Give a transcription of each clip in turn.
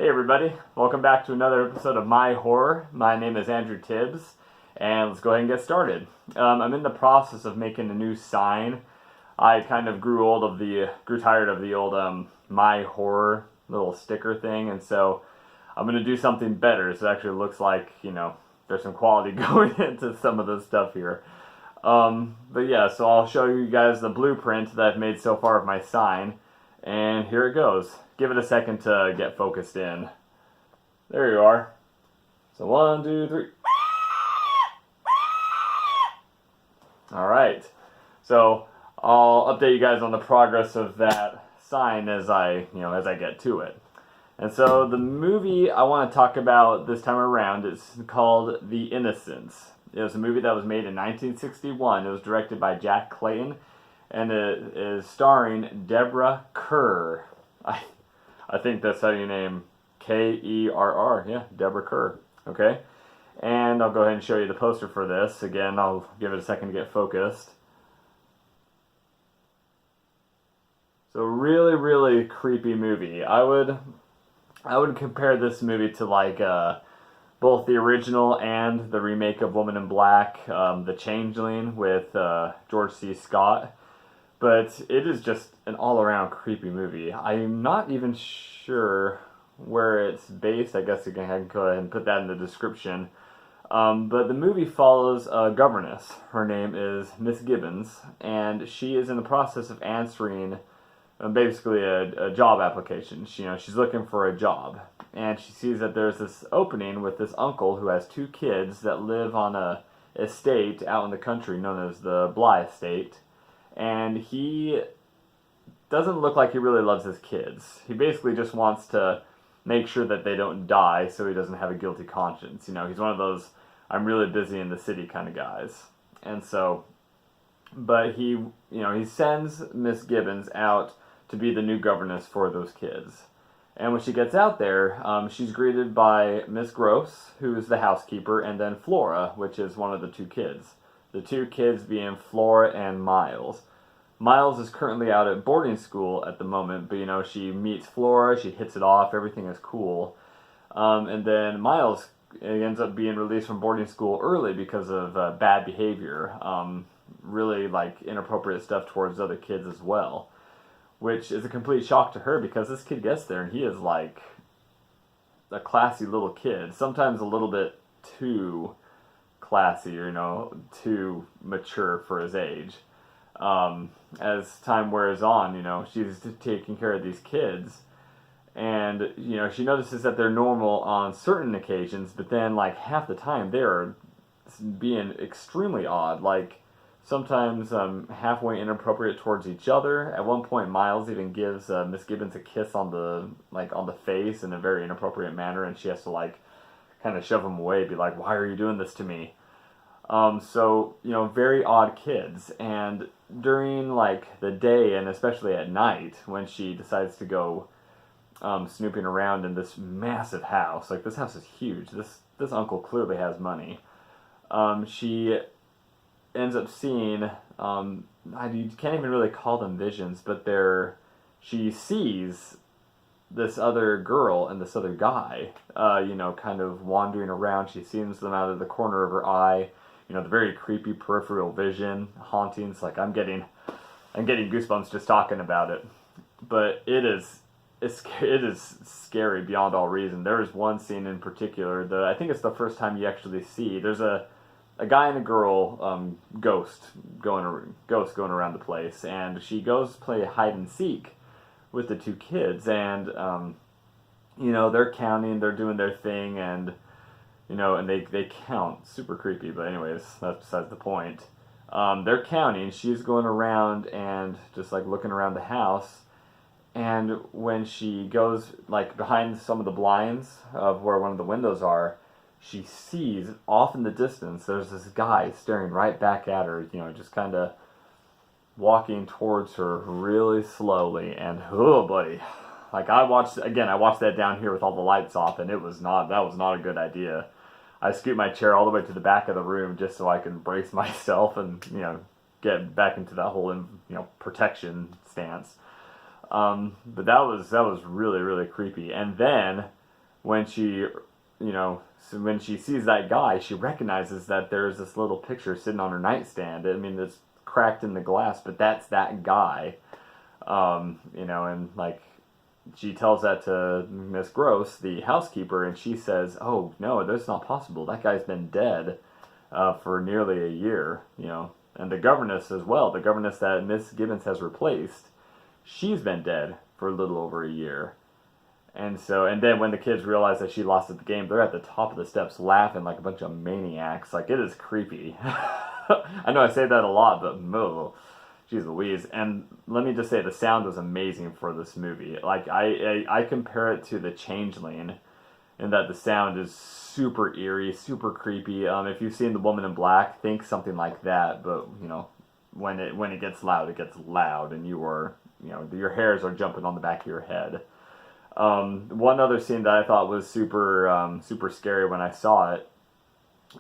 Hey everybody, welcome back to another episode of My Horror. My name is Andrew Tibbs, and let's go ahead and get started. I'm in the process of making a new sign. I kind of grew tired of the old My Horror little sticker thing, and so I'm going to do something better so it actually looks like, there's some quality going into some of this stuff here. But yeah, so I'll show you guys the blueprint that I've made so far of my sign, and here it goes. Give it a second to get focused in. There you are. So 1, 2, 3. Alright. So I'll update you guys on the progress of that sign as I get to it. And so the movie I want to talk about this time around is called The Innocents. It was a movie that was made in 1961. It was directed by Jack Clayton, and it is starring Deborah Kerr. I think that's how you name Kerr. Yeah, Deborah Kerr. Okay. And I'll go ahead and show you the poster for this. Again, I'll give it a second to get focused. So really, really creepy movie. I would compare this movie to like both the original and the remake of Woman in Black, The Changeling with George C. Scott. But it is just an all-around creepy movie. I'm not even sure where it's based. I guess you can go ahead and put that in the description. But the movie follows a governess. Her name is Miss Gibbons, and she is in the process of answering basically a job application. She's looking for a job, and she sees that there's this opening with this uncle who has 2 kids that live on a estate out in the country known as the Bly Estate. And he doesn't look like he really loves his kids. He basically just wants to make sure that they don't die so he doesn't have a guilty conscience. He's one of those I'm really busy in the city kind of guys. And so, but he sends Miss Gibbons out to be the new governess for those kids. And when she gets out there, she's greeted by Miss Gross, who is the housekeeper, and then Flora, which is one of the 2 kids. The 2 kids being Flora and Miles. Miles is currently out at boarding school at the moment, but she meets Flora, she hits it off, everything is cool. And then Miles ends up being released from boarding school early because of bad behavior. Really like inappropriate stuff towards other kids as well. Which is a complete shock to her because this kid gets there and he is like a classy little kid. Sometimes a little bit too classy, or too mature for his age. As time wears on, she's taking care of these kids, and she notices that they're normal on certain occasions, but then like half the time they're being extremely odd, like sometimes halfway inappropriate towards each other. At one point, Miles even gives Miss Gibbons a kiss on the face in a very inappropriate manner, and she has to like kind of shove him away, be like, "Why are you doing this to me?" So, very odd kids. And during, like, the day, and especially at night, when she decides to go snooping around in this massive house, like, this house is huge. This uncle clearly has money. She ends up seeing, you can't even really call them visions, but she sees this other girl and this other guy, kind of wandering around. She sees them out of the corner of her eye. The very creepy peripheral vision, hauntings. Like I'm getting goosebumps just talking about it. But it is scary beyond all reason. There is one scene in particular that I think it's the first time you actually see. There's a guy and a girl ghost going around the place, and she goes to play hide and seek with the 2 kids, and they're counting, they're doing their thing, and and they count. Super creepy, but anyways, that's besides the point. They're counting. She's going around and just like looking around the house, and when she goes like behind some of the blinds of where one of the windows are, she sees off in the distance there's this guy staring right back at her, just kind of walking towards her really slowly, and oh buddy, like I watched that down here with all the lights off, and that was not a good idea. I scoot my chair all the way to the back of the room just so I can brace myself and get back into that whole protection stance. But that was really, really creepy. And then when she, so when she sees that guy, she recognizes that there's this little picture sitting on her nightstand. I mean, it's cracked in the glass, but that's that guy. And like, she tells that to Miss Gross, the housekeeper, and she says, "Oh no, that's not possible. That guy's been dead for nearly a year." And the governess as well, the governess that Miss Gibbons has replaced, she's been dead for a little over a year. And then when the kids realize that she lost at the game, they're at the top of the steps laughing like a bunch of maniacs. Like, it is creepy. I know I say that a lot, but no. Jeez Louise. And let me just say, the sound was amazing for this movie. Like, I compare it to The Changeling, in that the sound is super eerie, super creepy. If you've seen The Woman in Black, think something like that. But, when it gets loud, and your hairs are jumping on the back of your head. One other scene that I thought was super scary when I saw it.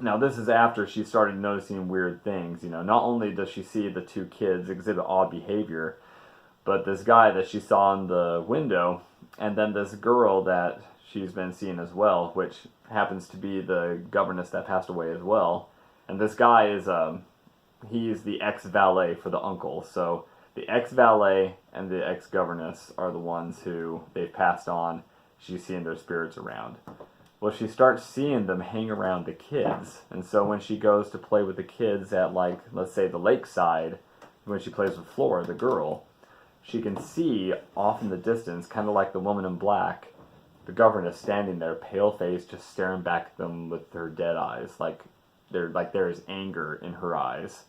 Now, this is after she started noticing weird things. Not only does she see the two kids exhibit odd behavior, but this guy that she saw in the window, and then this girl that she's been seeing as well, which happens to be the governess that passed away as well. And this guy is, he's the ex-valet for the uncle. So the ex-valet and the ex-governess are the ones who they've passed on. She's seeing their spirits around. Well, she starts seeing them hang around the kids. And so when she goes to play with the kids at, like, let's say the lakeside, when she plays with Flora, the girl, she can see off in the distance, kind of like the Woman in Black, the governess standing there, pale-faced, just staring back at them with her dead eyes. Like there is anger in her eyes.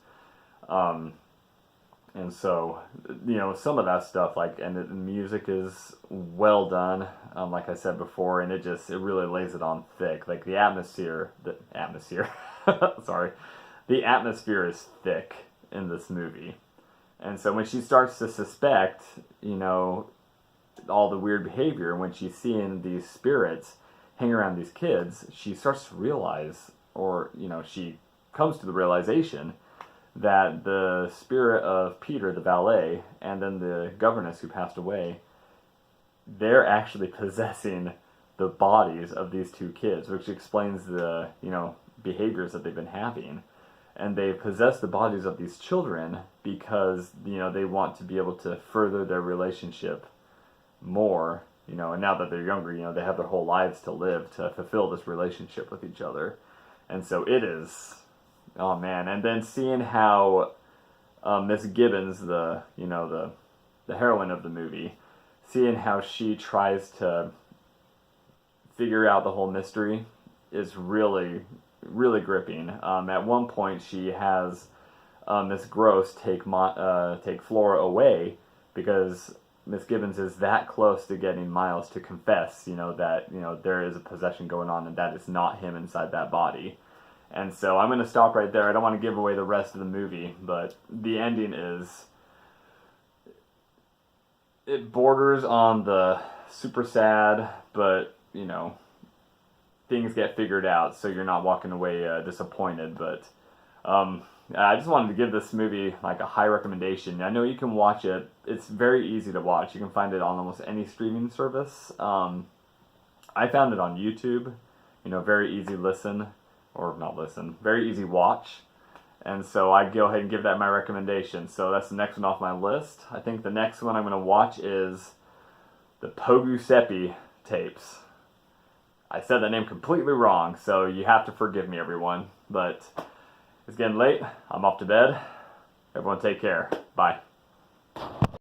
And so, some of that stuff, and the music is well done, like I said before, and it really lays it on thick. Like, the atmosphere, sorry, the atmosphere is thick in this movie. And so when she starts to suspect, all the weird behavior, when she's seeing these spirits hang around these kids, she starts to realize, or, she comes to the realization that the spirit of Peter, the valet, and then the governess who passed away, they're actually possessing the bodies of these two kids, which explains the, behaviors that they've been having. And they possess the bodies of these children because, they want to be able to further their relationship more, and now that they're younger, they have their whole lives to live to fulfill this relationship with each other. And so it is... Oh man! And then seeing how Miss Gibbons, the heroine of the movie, seeing how she tries to figure out the whole mystery is really, really gripping. At one point, she has Miss Gross take Flora away because Miss Gibbons is that close to getting Miles to confess, that there is a possession going on and that it's not him inside that body. And so I'm going to stop right there. I don't want to give away the rest of the movie, but the ending is... it borders on the super sad, but, things get figured out, so you're not walking away disappointed. But I just wanted to give this movie, a high recommendation. I know you can watch it. It's very easy to watch. You can find it on almost any streaming service. I found it on YouTube. Very easy listen. Or not listen, very easy watch. And so I'd go ahead and give that my recommendation. So that's the next one off my list. I think the next one I'm going to watch is the Pogu Seppi tapes. I said that name completely wrong, so you have to forgive me, everyone. But it's getting late. I'm off to bed. Everyone take care. Bye.